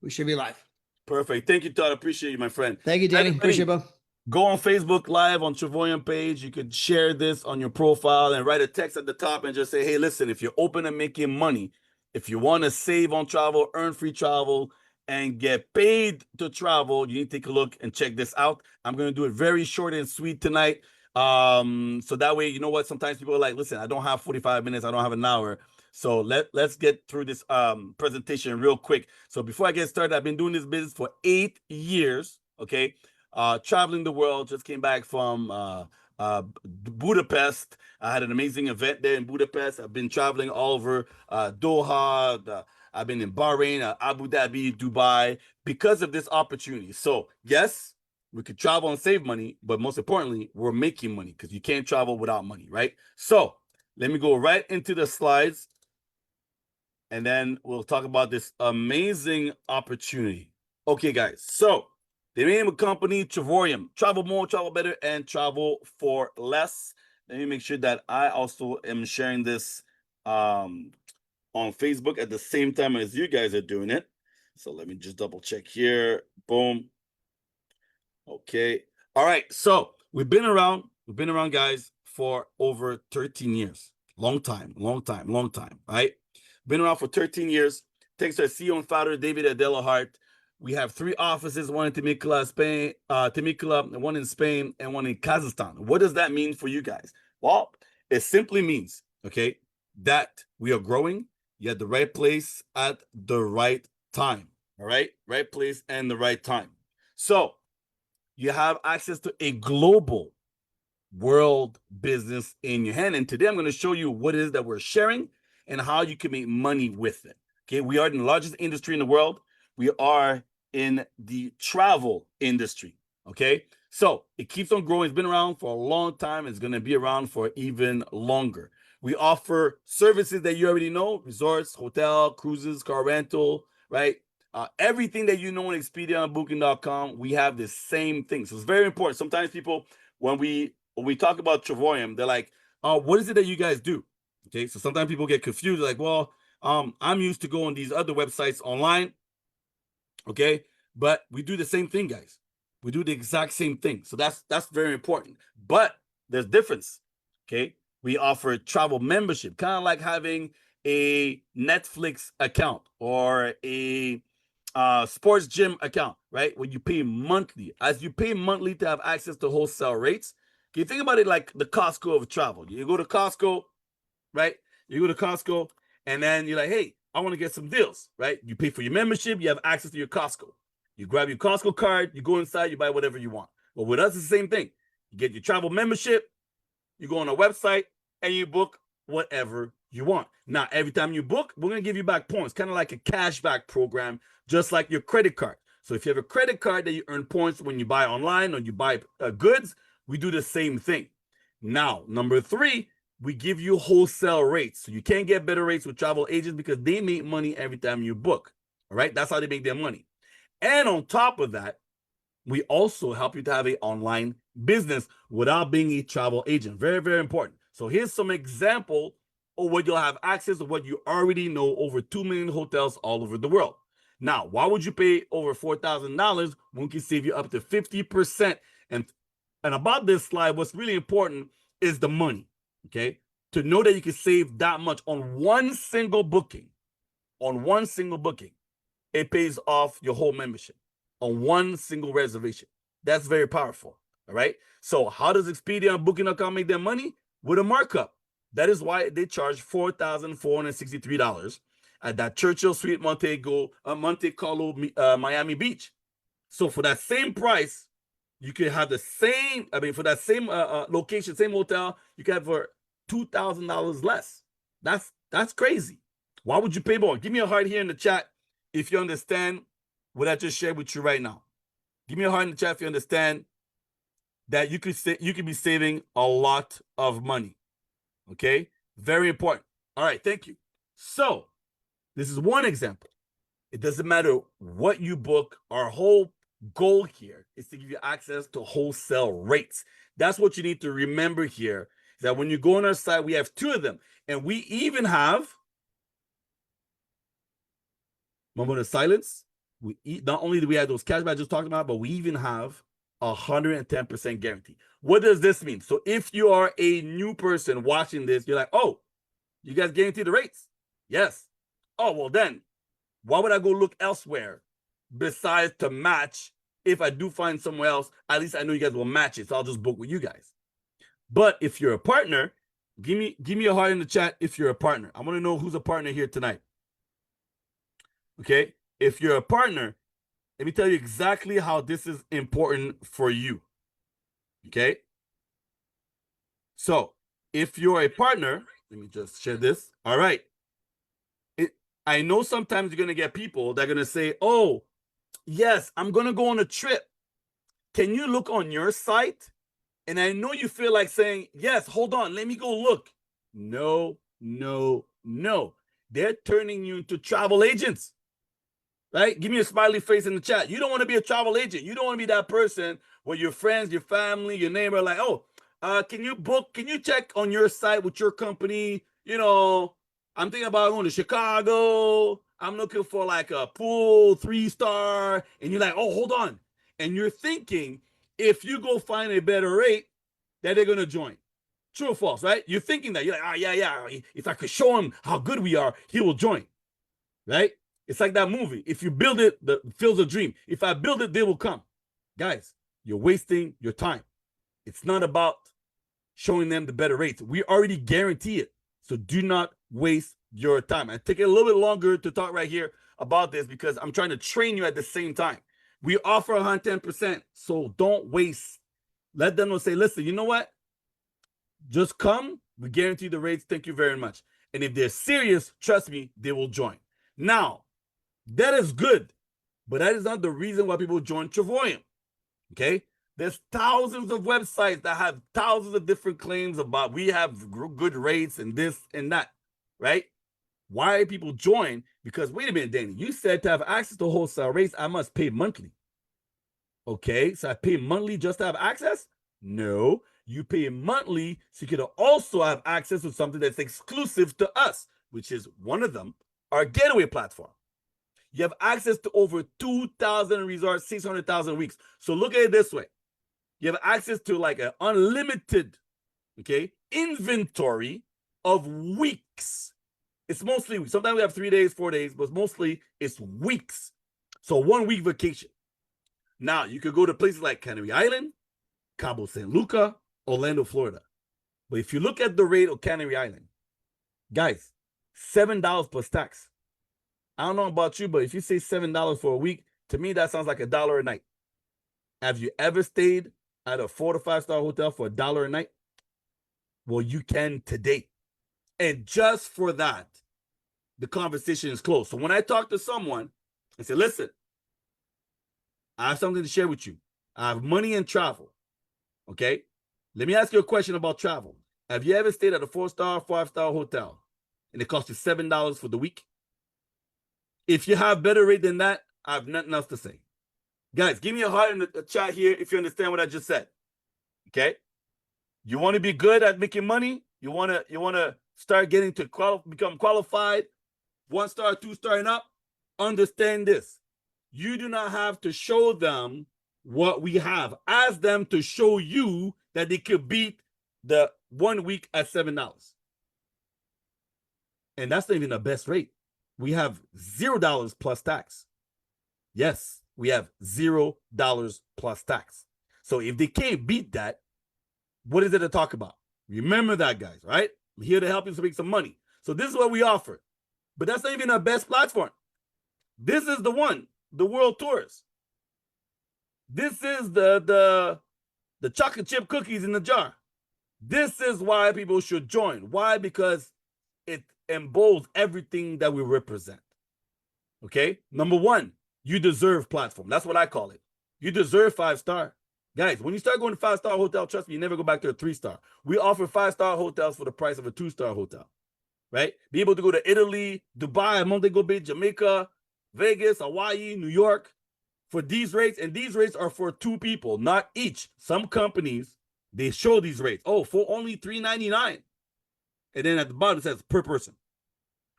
we should be live. Perfect. Thank you, Todd. Appreciate you, my friend. Thank you, Danny. Appreciate it, bro. Go on Facebook Live on Travorium page. You could share this on your profile and write a text at the top and just say, hey, listen, if you're open to making money, if you want to save on travel, earn free travel, and get paid to travel, you need to take a look and check this out. I'm going to do it very short and sweet tonight. So that way, you know what? Sometimes people are like, listen, I don't have 45 minutes. I don't have an hour. So let's get through this presentation real quick. So before I get started, I've been doing this business for 8 years, okay? Traveling the world, just came back from Budapest. I had an amazing event there in Budapest. I've been traveling all over Doha. I've been in Bahrain, Abu Dhabi, Dubai, because of this opportunity. So yes, we could travel and save money, but most importantly, we're making money because you can't travel without money, right? So let me go right into the slides, and then we'll talk about this amazing opportunity. Okay, guys, so the name of the company, Travorium. Travel more, travel better, and travel for less. Let me make sure that I also am sharing this on Facebook at the same time as you guys are doing it. So let me just double check here. Boom. Okay. All right. So we've been around, guys, for over 13 years. Long time, right? Been around for 13 years. Thanks to our CEO and founder, David Adelahart. We have 3 offices, one in Temecula, Spain, one in Spain, and one in Kazakhstan. What does that mean for you guys? Well, it simply means, okay, that we are growing. You're at the right place at the right time. All right? Right place and the right time. So you have access to a global world business in your hand. And today I'm going to show you what it is that we're sharing and how you can make money with it. Okay, we are in the largest industry in the world. We are in the travel industry. Okay, so it keeps on growing. It's been around for a long time. It's going to be around for even longer. We offer services that you already know: resorts, hotel, cruises, car rental, right? Everything that you know on Expedia and Booking.com, we have the same thing. So it's very important. Sometimes people, when we talk about Travorium, they're like, what is it that you guys do? Okay, so sometimes people get confused, like, well, I'm used to go on these other websites online, okay, but we do the same thing, guys. We do the exact same thing. So that's very important. But there's difference, okay? We offer travel membership, kind of like having a Netflix account or a sports gym account, right? When you pay monthly. As you pay monthly to have access to wholesale rates, can you think about it like the Costco of travel? You go to Costco, right? You go to Costco, and then you're like, hey, I want to get some deals, right? You pay for your membership, you have access to your Costco. You grab your Costco card, you go inside, you buy whatever you want. But with us, it's the same thing. You get your travel membership, you go on our website, and you book whatever you want. Now, every time you book, we're going to give you back points, kind of like a cashback program, just like your credit card. So if you have a credit card that you earn points when you buy online or you buy goods, we do the same thing. Now, number 3, we give you wholesale rates. So you can't get better rates with travel agents because they make money every time you book. All right, that's how they make their money. And on top of that, we also help you to have an online business without being a travel agent. Very, very important. So here's some example of what you'll have access to, what you already know: over 2 million hotels all over the world. Now, why would you pay over $4,000 when we can save you up to 50%? And about this slide, what's really important is the money, okay? To know that you can save that much on one single booking, it pays off your whole membership on one single reservation. That's very powerful, all right? So how does Expedia and Booking.com make their money? With a markup. That is why they charge $4,463 at that Churchill Suite Monte Carlo, Miami Beach. So for that same price, you could have the same, for that same location, same hotel, you can have for $2,000 less. That's crazy. Why would you pay more? Give me a heart here in the chat if you understand what I just shared with you right now. Give me a heart in the chat if you understand that you could be saving a lot of money. Okay? Very important. All right, thank you. So, this is one example. It doesn't matter what you book. Our whole goal here is to give you access to wholesale rates. That's what you need to remember here, is that when you go on our site, we have 2 of them. And we even have, moment of silence. Not only do we have those cashback I just talked about, but we even have 110% guarantee. What does this mean? So if you are a new person watching this, you're like, oh, you guys guarantee the rates? Yes. Oh, well then, why would I go look elsewhere besides to match? If I do find somewhere else, at least I know you guys will match it. So I'll just book with you guys. But if you're a partner, give me a heart in the chat if you're a partner. I want to know who's a partner here tonight. Okay? If you're a partner, let me tell you exactly how this is important for you. Okay? So, if you're a partner, let me just share this. All right. I know sometimes you're going to get people that are going to say, oh, yes, I'm going to go on a trip. Can you look on your site? And I know you feel like saying, yes, hold on, let me go look. No, no, no. They're turning you into travel agents. Right? Give me a smiley face in the chat. You don't want to be a travel agent. You don't want to be that person where your friends, your family, your neighbor are like, oh, can you check on your site with your company? You know, I'm thinking about going to Chicago. I'm looking for like a pool 3-star. And you're like, oh, hold on. And you're thinking, if you go find a better rate, that they're going to join. True or false, right? You're thinking that. You're like, oh, yeah. If I could show him how good we are, he will join. Right? It's like that movie. If you build it, the Field's a dream. If I build it, they will come. Guys, you're wasting your time. It's not about showing them the better rates. We already guarantee it. So do not waste your time. I take it a little bit longer to talk right here about this because I'm trying to train you at the same time. We offer 110%, so don't waste. Let them know, say, listen, you know what? Just come. We guarantee the rates. Thank you very much. And if they're serious, trust me, they will join. Now, that is good, but that is not the reason why people join Travorium. Okay? There's thousands of websites that have thousands of different claims about we have good rates and this and that, right? Why people join? Because wait a minute, Danny, you said to have access to wholesale rates, I must pay monthly. Okay, so I pay monthly just to have access? No, you pay monthly so you can also have access to something that's exclusive to us, which is one of them, our getaway platform. You have access to over 2,000 resorts, 600,000 weeks. So look at it this way. You have access to like an unlimited, okay, inventory of weeks. It's mostly weeks. Sometimes we have 3 days, 4 days, but mostly it's weeks. So 1 week vacation. Now, you could go to places like Canary Island, Cabo San Lucas, Orlando, Florida. But if you look at the rate of Canary Island, guys, $7 plus tax. I don't know about you, but if you say $7 for a week, to me, that sounds like $1 a night. Have you ever stayed at a 4 to 5-star hotel for $1 a night? Well, you can today. And just for that, the conversation is closed. So when I talk to someone, I say, listen, I have something to share with you. I have money and travel. Okay? Let me ask you a question about travel. Have you ever stayed at a 4-star, 5-star hotel and it cost you $7 for the week? If you have better rate than that, I have nothing else to say. Guys, give me a heart in the chat here if you understand what I just said. Okay? You want to be good at making money? You want to start getting to become qualified, 1-star, 2-star and up? Understand this. You do not have to show them what we have. Ask them to show you that they could beat the 1 week at $7. And that's not even the best rate. We have $0 plus tax. Yes, we have $0 plus tax. So if they can't beat that, what is it to talk about? Remember that, guys, right? I'm here to help you to make some money. So this is what we offer. But that's not even our best platform. This is the one, the World Tours. This is the chocolate chip cookies in the jar. This is why people should join. Why? Because it embolds everything that we represent. Okay? Number one, you deserve platform. That's what I call it. You deserve 5-star. Guys, when you start going to 5-star hotel, trust me, you never go back to a 3-star. We offer 5-star hotels for the price of a 2-star hotel. Right? Be able to go to Italy, Dubai, Montego Bay, Jamaica, Vegas, Hawaii, New York for these rates. And these rates are for 2 people, not each. Some companies, they show these rates. Oh, for only $3.99. And then at the bottom it says per person.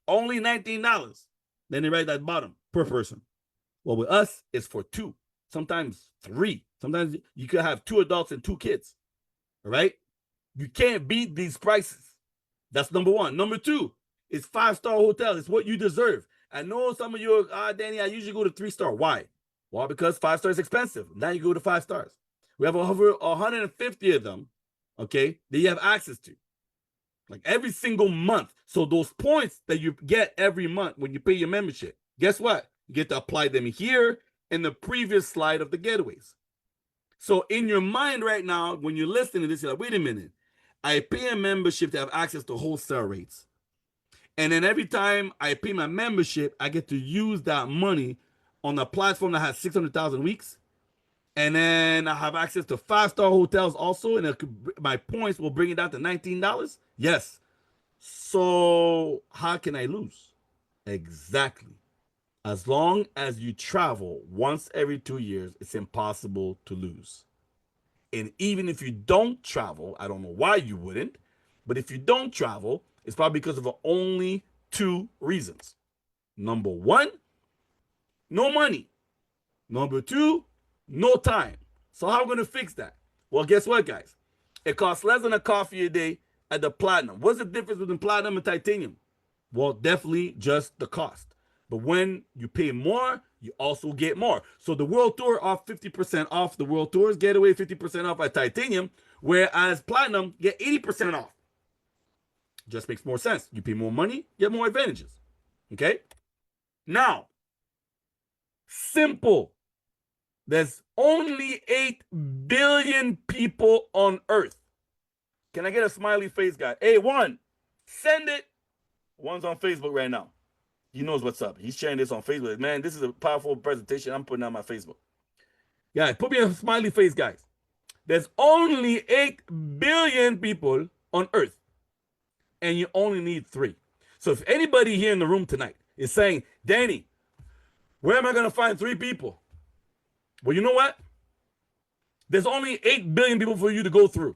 Only $19. Then they write at the bottom, per person. Well, with us, it's for 2, sometimes 3. Sometimes you could have 2 adults and 2 kids. All right? You can't beat these prices. That's number 1. Number 2 is 5-star hotel. It's what you deserve. I know some of you are, Danny, I usually go to 3-star. Why? Well, because 5-star is expensive. Now you go to 5 stars. We have over 150 of them, okay, that you have access to. Like every single month. So those points that you get every month when you pay your membership, guess what? You get to apply them here in the previous slide of the getaways. So in your mind right now, when you're listening to this, you're like, wait a minute. I pay a membership to have access to wholesale rates. And then every time I pay my membership, I get to use that money on a platform that has 600,000 weeks. And then I have access to 5-star hotels also. And my points will bring it down to $19. Yes. So how can I lose? Exactly. As long as you travel once every 2 years, it's impossible to lose. And even if you don't travel, I don't know why you wouldn't, but if you don't travel, it's probably because of only 2 reasons. Number 1, no money. Number 2, no time. So how are we going to fix that? Well, guess what, guys? It costs less than a coffee a day at the platinum. What's the difference between platinum and titanium? Well, definitely just the cost. But when you pay more, you also get more. So the World Tour off 50% off the World Tours, Getaway 50% off at titanium, whereas platinum get 80% off. Just makes more sense. You pay more money, get more advantages. Okay? Now, simple. There's only 8 billion people on Earth. Can I get a smiley face, guy? Hey, one, send it. One's on Facebook right now. He knows what's up. He's sharing this on Facebook. Man, this is a powerful presentation I'm putting on my Facebook. Yeah, put me a smiley face, guys. There's only 8 billion people on Earth, and you only need 3. So if anybody here in the room tonight is saying, Danny, where am I going to find 3 people? Well, you know what? There's only 8 billion people for you to go through.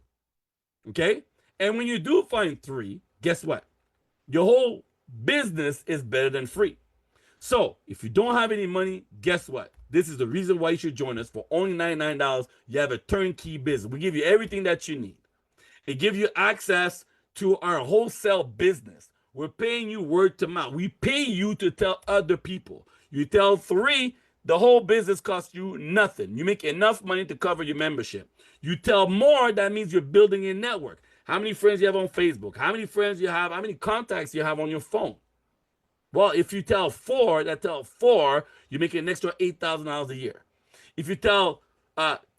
Okay? And when you do find 3, guess what? Your whole business is better than free. So if you don't have any money, guess what? This is the reason why you should join us. For only $99, you have a turnkey business. We give you everything that you need. It gives you access to our wholesale business. We're paying you word to mouth. We pay you to tell other people. You tell 3, the whole business costs you nothing. You make enough money to cover your membership. You tell more, that means you're building a network. How many friends you have on Facebook? How many friends you have? How many contacts you have on your phone? Well, if you tell 4, you make an extra $8,000 a year. If you tell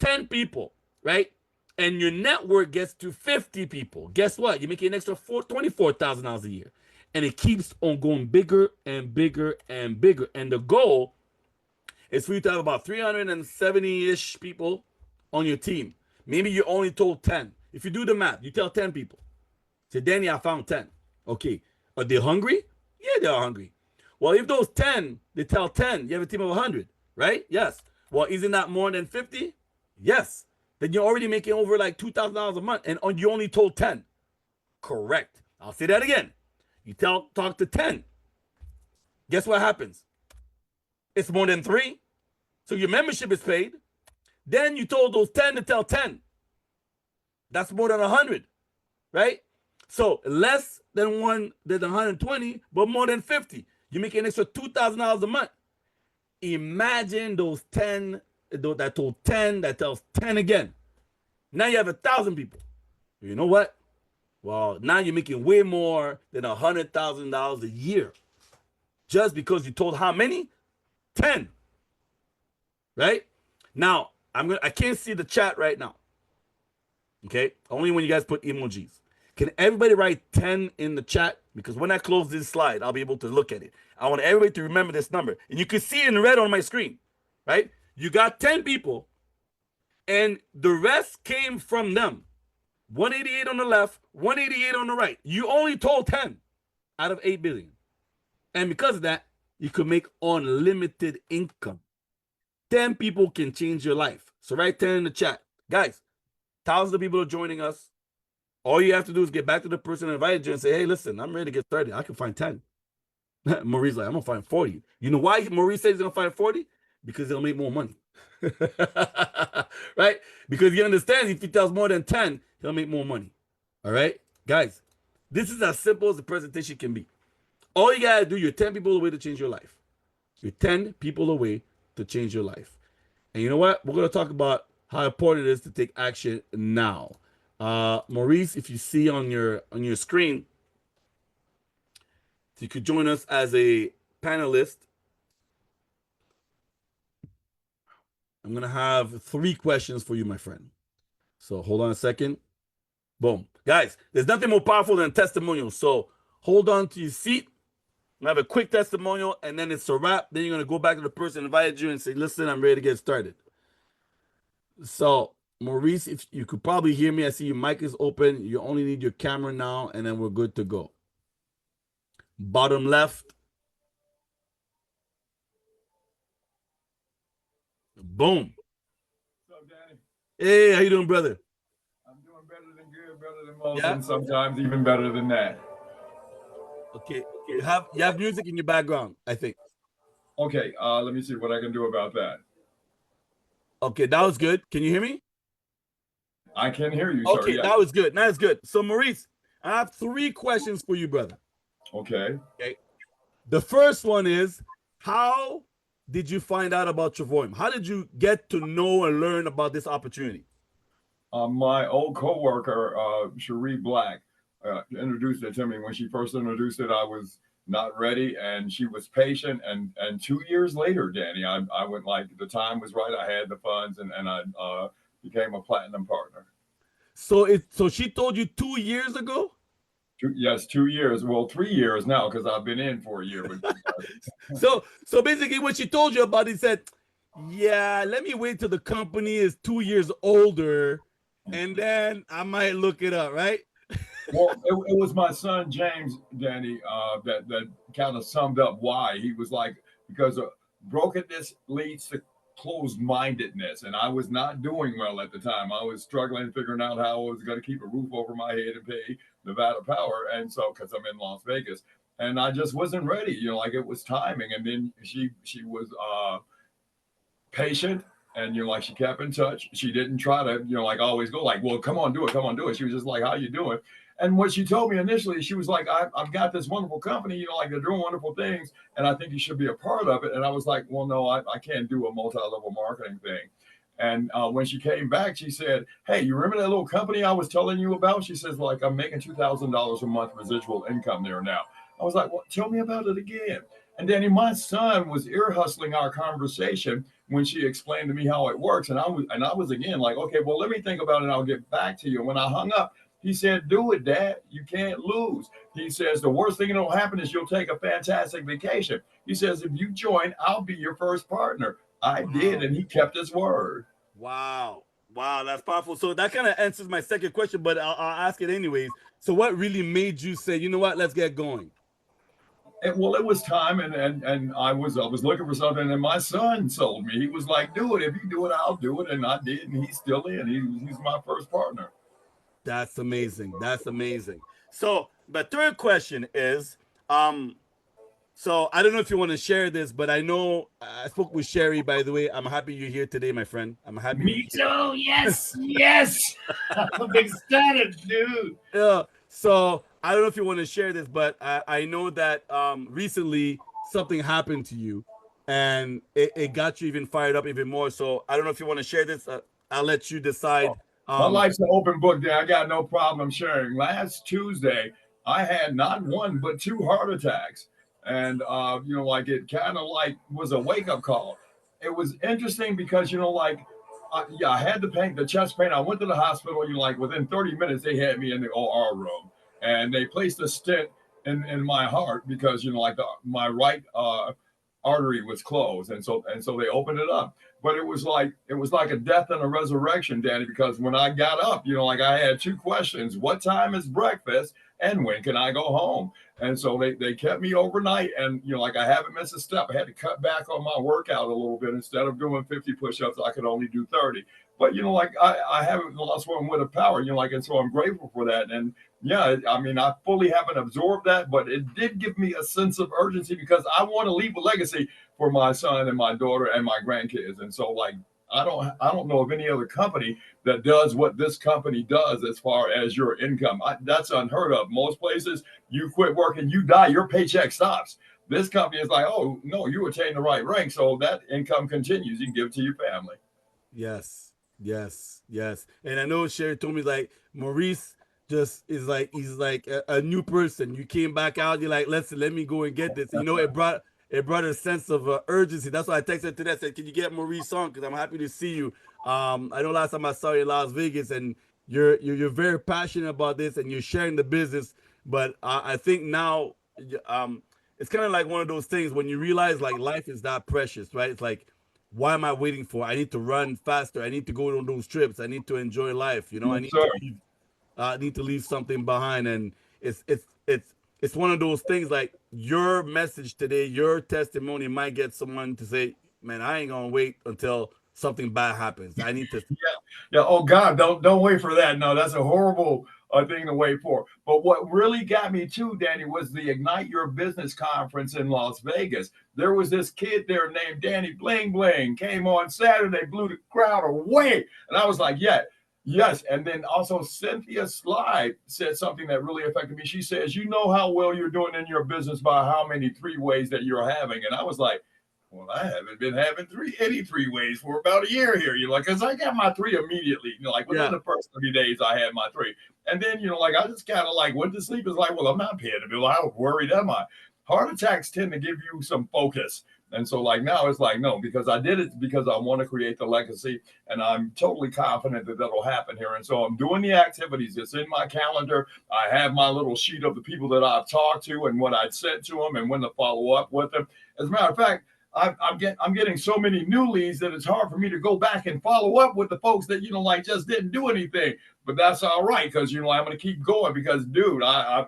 10 people, right, and your network gets to 50 people, guess what? You make an extra $24,000 a year. And it keeps on going bigger and bigger and bigger. And the goal is for you to have about 370-ish people on your team. Maybe you only told 10. If you do the math, you tell 10 people. Say, Danny, I found 10. Okay. Are they hungry? Yeah, they're hungry. Well, if those 10, they tell 10, you have a team of 100, right? Yes. Well, isn't that more than 50? Yes. Then you're already making over like $2,000 a month, and you only told 10. Correct. I'll say that again. You talk to 10. Guess what happens? It's more than 3. So your membership is paid. Then you told those 10 to tell 10. That's more than 100, right? So less than 120, but more than 50. You make an extra $2,000 a month. Imagine those 10 that told 10 that tells 10 again. Now you have 1,000 people. You know what? Well, now you're making way more than $100,000 a year. Just because you told how many? 10. Right? Now, I can't see the chat right now. Okay? Only when you guys put emojis. Can everybody write 10 in the chat? Because when I close this slide, I'll be able to look at it. I want everybody to remember this number. And you can see it in red on my screen. Right? You got 10 people. And the rest came from them. 188 on the left, 188 on the right. You only told 10 out of 8 billion. And because of that, you could make unlimited income. 10 people can change your life. So write 10 in the chat. Guys, thousands of people are joining us. All you have to do is get back to the person that invited you and say, hey, listen, I'm ready to get started. I can find 10. Maurice's like, I'm going to find 40. You know why Maurice says he's going to find 40? Because he'll make more money. Right? Because he understands if he tells more than 10, he'll make more money. All right? Guys, this is as simple as the presentation can be. All you gotta do, you're 10 people away to change your life. You're 10 people away to change your life. And you know what? We're gonna talk about how important it is to take action now. Maurice, if you see on your screen, you could join us as a panelist. I'm gonna have 3 questions for you, my friend. So hold on a second. Boom. Guys, there's nothing more powerful than testimonial. So hold on to your seat. I have a quick testimonial, and then it's a wrap. Then you're gonna go back to the person who invited you and say, listen, I'm ready to get started. So Maurice, if you could probably hear me, I see your mic is open. You only need your camera now, and then we're good to go. Bottom left. Boom. What's up, Danny? Hey, how you doing, brother? I'm doing better than good, better than most, Yeah? and sometimes even better than that. Okay. You have music in your background, I think. Okay, let me see what I can do about that. Okay, that was good. Can you hear me? I can hear you, sir. Okay, Yes. that was good. That was good. So, Maurice, I have 3 questions for you, brother. Okay. The first one is, how did you find out about Travorium? How did you get to know and learn about this opportunity? My old coworker, Cherie Black, introduced it to me. When she first introduced it, I was not ready, and she was patient. And 2 years later, Danny, I went like the time was right. I had the funds, and I became a platinum partner. So she told you 2 years ago? Yes, 2 years. Well, 3 years now because I've been in for a year. But So basically, what she told you about it, said, yeah, let me wait till the company is 2 years older, and then I might look it up, right? Well, it was my son James, Danny, that kind of summed up why. He was like, because brokenness leads to closed mindedness, and I was not doing well at the time. I was struggling, figuring out how I was going to keep a roof over my head and pay Nevada Power, and so because I'm in Las Vegas, and I just wasn't ready. Like it was timing, and then she was patient, and like she kept in touch. She didn't try to like always go like, well, come on, do it, come on, do it. She was just like, how you doing? And what she told me initially, she was like, I've got this wonderful company, like they're doing wonderful things, and I think you should be a part of it. And I was like, well, no, I can't do a multi-level marketing thing. And when she came back, she said, hey, you remember that little company I was telling you about? She says, like, I'm making $2,000 a month residual income there now. I was like, well, tell me about it again. And Danny, my son was ear hustling our conversation when she explained to me how it works. And I was again like, okay, well, let me think about it and I'll get back to you. And when I hung up, he said, do it, Dad. You can't lose. He says, the worst thing that'll happen is you'll take a fantastic vacation. He says, if you join, I'll be your first partner. I did, and he kept his word. Wow. Wow, that's powerful. So that kind of answers my second question, but I'll ask it anyways. So what really made you say, you know what, let's get going? Well, it was time, and I was looking for something, and my son sold me. He was like, "Do it. If you do it, I'll do it." And I did, and he's still in. He's my first partner. That's amazing. That's amazing. So the third question is, so I don't know if you want to share this, but I know I spoke with Sherry, by the way. I'm happy you're here today, my friend. I'm happy. Me too. Yes, yes. I'm excited, dude. Yeah. So I don't know if you want to share this, but I know that recently something happened to you, and it got you even fired up even more. So I don't know if you want to share this. I'll let you decide. My life's an open book there. I got no problem sharing. Last Tuesday, I had not one but 2 heart attacks, and like it kind of like was a wake up call. It was interesting because I had the pain, the chest pain. I went to the hospital. Like within 30 minutes, they had me in the OR room, and they placed a stent in my heart because my right artery was closed, and so they opened it up. But it was like a death and a resurrection, Danny, because when I got up, like I had 2 questions: what time is breakfast, and when can I go home? And so they kept me overnight, and like I haven't missed a step. I had to cut back on my workout a little bit. Instead of doing 50 push-ups, I could only do 30. But like I haven't lost one with a power, and so I'm grateful for that. And yeah, I mean, I fully haven't absorbed that, but it did give me a sense of urgency because I want to leave a legacy for my son and my daughter and my grandkids. And so like I don't know of any other company that does what this company does as far as your income. That's unheard of. Most places, you quit working, you die, your paycheck stops. This company is like, oh no, you attain the right rank, so that income continues. You can give it to your family. Yes, yes, yes. And I know Sherry told me like Maurice just is like he's like a new person. You came back out, you're like, listen, let me go and get this. You know, it brought a sense of urgency. That's why I texted today. I said, can you get Maurice on? Because I'm happy to see you. I know last time I saw you in Las Vegas, and you're very passionate about this, and you're sharing the business. But I think now, it's kind of like one of those things when you realize like life is that precious, right? It's like why am I waiting for? I need to run faster. I need to go on those trips. I need to enjoy life. I Yes, need sir. to leave. I need to leave something behind. And it's one of those things like your message today, your testimony might get someone to say, "Man, I ain't gonna wait until something bad happens. I need to." Yeah, yeah. Oh God, don't wait for that. No, that's a horrible thing to wait for. But what really got me too, Danny, was the Ignite Your Business conference in Las Vegas. There was this kid there named Danny Bling Bling. Came on Saturday, blew the crowd away, and I was like, yeah. Yes, and then also Cynthia Sly said something that really affected me. She says, "You know how well you're doing in your business by how many three ways that you're having." And I was like, well, I haven't been having any three ways for about a year here. Because I got my three immediately. Like within Yeah, the first 30 days, I had my three, and then like I just kind of like went to sleep. It's like, well, I'm not paying the bill. How worried am I? Heart attacks tend to give you some focus, and so like now it's like no, because I did it because I want to create the legacy, and I'm totally confident that that'll happen here. And so I'm doing the activities. It's in my calendar. I have my little sheet of the people that I've talked to and what I'd said to them and when to follow up with them. As a matter of fact, I'm getting so many new leads that it's hard for me to go back and follow up with the folks that like just didn't do anything. But that's all right because I'm going to keep going because dude, I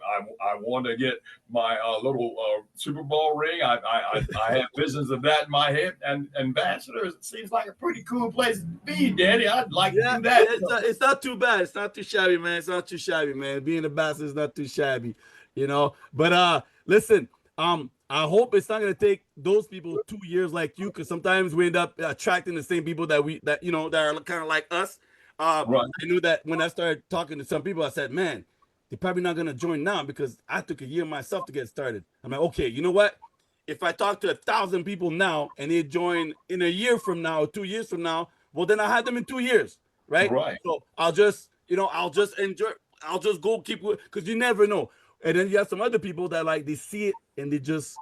want to get my little Super Bowl ring. I have visions of that in my head. And Ambassadors, it seems like a pretty cool place to be, Daddy. I'd like to yeah, do that. yeah. It's not too bad. It's not too shabby, man. It's not too shabby, man. Being a bastard is not too shabby, you know. But listen, I hope it's not gonna take those people 2 years like you, because sometimes we end up attracting the same people that are kind of like us. Right, I knew that when I started talking to some people, I said, man, they're probably not gonna join now because I took a year myself to get started. I'm like, okay, you know what? If I talk to 1,000 people now and they join in a year from now, 2 years from now, well, then I had them in 2 years, right? right. So I'll just enjoy. I'll just go keep because you never know. And then you have some other people that like they see it and it just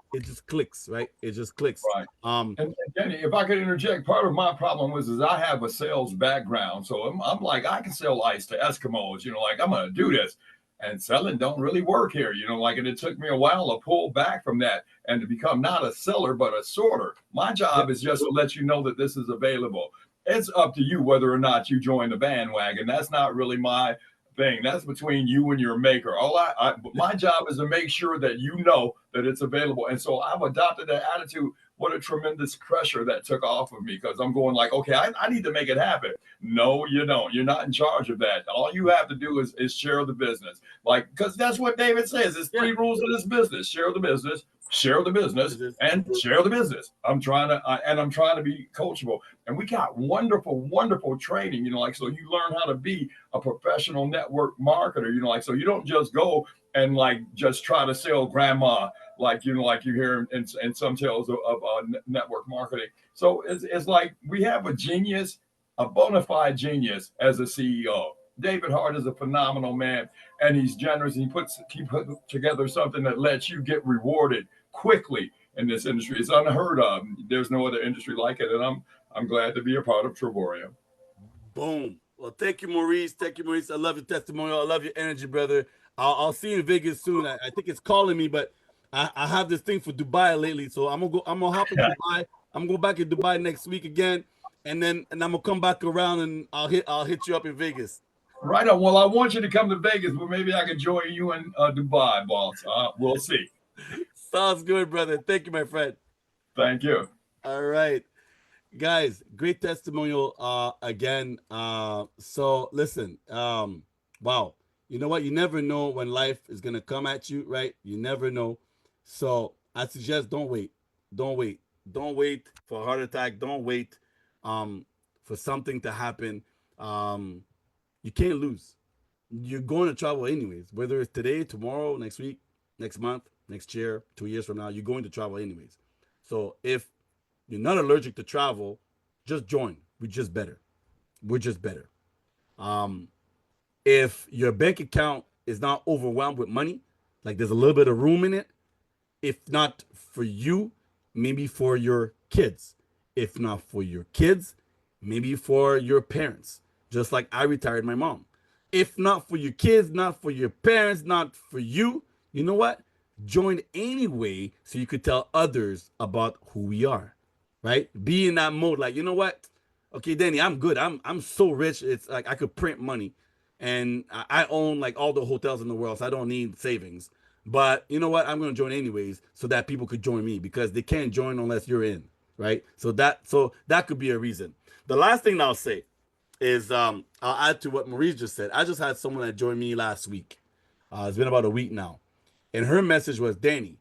clicks, right? It just clicks. Right. And Danny, if I could interject, part of my problem was is I have a sales background, so I'm like I can sell ice to Eskimos, like I'm gonna do this, and selling don't really work here, like and it took me a while to pull back from that and to become not a seller but a sorter. My Yeah. job is just to let you know that this is available. It's up to you whether or not you join the bandwagon. That's not really my thing. That's between you and your maker. My job is to make sure that you know that it's available. And so I've adopted that attitude. What a tremendous pressure that took off of me because I'm going like, okay, I need to make it happen. No, you don't. You're not in charge of that. All you have to do is share the business. Like, because that's what David says. It's Yeah. three rules of this business: share the business, and share the business. I'm trying to be coachable. And we got wonderful, wonderful training. Like so you learn how to be a professional network marketer. Like so you don't just go and like just try to sell grandma like you hear in some tales of network marketing. So it's like we have a genius, a bona fide genius as a CEO. David Hart is a phenomenal man, and he's generous. And he put together something that lets you get rewarded quickly in this industry. It's unheard of. There's no other industry like it, and I'm glad to be a part of Travorium. Boom. Well, thank you, Maurice. Thank you, Maurice. I love your testimonial. I love your energy, brother. I'll see you in Vegas soon. I think it's calling me, but I have this thing for Dubai lately, so I'm gonna go. I'm gonna hop in Dubai. I'm gonna go back in Dubai next week again, and I'm gonna come back around and I'll hit you up in Vegas. Right on. Well, I want you to come to Vegas, but maybe I can join you in Dubai, boss. We'll see. Sounds good, brother. Thank you, my friend. Thank you. All right. Guys, great testimonial again. So listen, wow. You know what? You never know when life is gonna come at you, right? You never know. So I suggest don't wait. Don't wait. Don't wait for a heart attack. Don't wait um for something to happen. Um you can't lose. You're going to travel anyways, whether it's today, tomorrow, next week, next month, next year, 2 years from now, you're going to travel anyways. So if you're not allergic to travel, just join. We're just better. We're just better. Um, if your bank account is not overwhelmed with money, like there's a little bit of room in it, if not for you, maybe for your kids. If not for your kids, maybe for your parents. Just like I retired my mom. If not for your kids, not for your parents, not for you, you know what? Join anyway so you could tell others about who we are, right? Be in that mode, like, you know what? Okay, Danny, I'm good. I'm so rich. It's like I could print money, and I own like all the hotels in the world, so I don't need savings. But you know what? I'm going to join anyways so that people could join me because they can't join unless you're in, right? So that could be a reason. The last thing I'll say is I'll add to what Maurice just said. I just had someone that joined me last week. It's been about a week now. And her message was, Danny,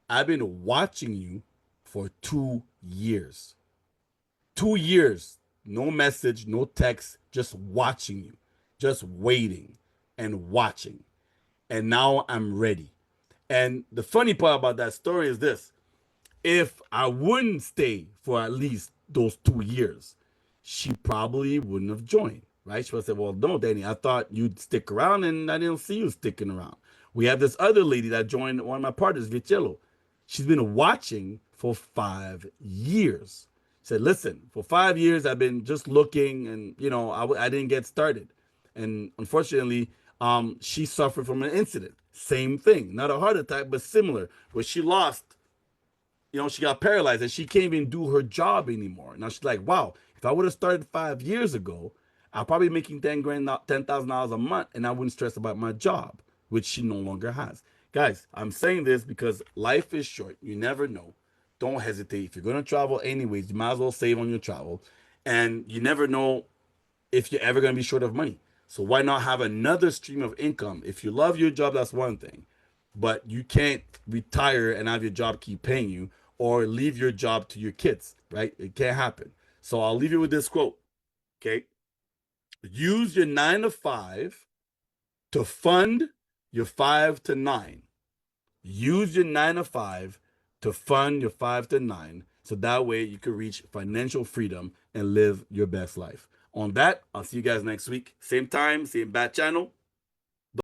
I've been watching you for 2 years. 2 years. No message, no text, just watching you, just waiting and watching. And now I'm ready. And the funny part about that story is this: if I wouldn't stay for at least those 2 years, she probably wouldn't have joined, right? She would have said, well, no, Danny, I thought you'd stick around and I didn't see you sticking around. We have this other lady that joined one of my partners, Vicello. She's been watching for 5 years. She said, listen, for 5 years, I've been just looking and, I didn't get started. And unfortunately, she suffered from an incident. Same thing, not a heart attack, but similar, where she lost, she got paralyzed and she can't even do her job anymore. Now she's like, wow, if I would have started 5 years ago, I'll probably be making 10 grand, $10,000 a month, and I wouldn't stress about my job, which she no longer has. Guys, I'm saying this because life is short. You never know. Don't hesitate. If you're gonna travel anyways, you might as well save on your travel. And you never know if you're ever going to be short of money. So why not have another stream of income? If you love your job, that's one thing. But you can't retire and have your job keep paying you or leave your job to your kids, right? It can't happen. So I'll leave you with this quote, okay? Use your 9 to 5 to fund your 5 to 9. Use your 9 to 5 to fund your 5 to 9 so that way you can reach financial freedom and live your best life. On that, I'll see you guys next week. Same time, same bat channel.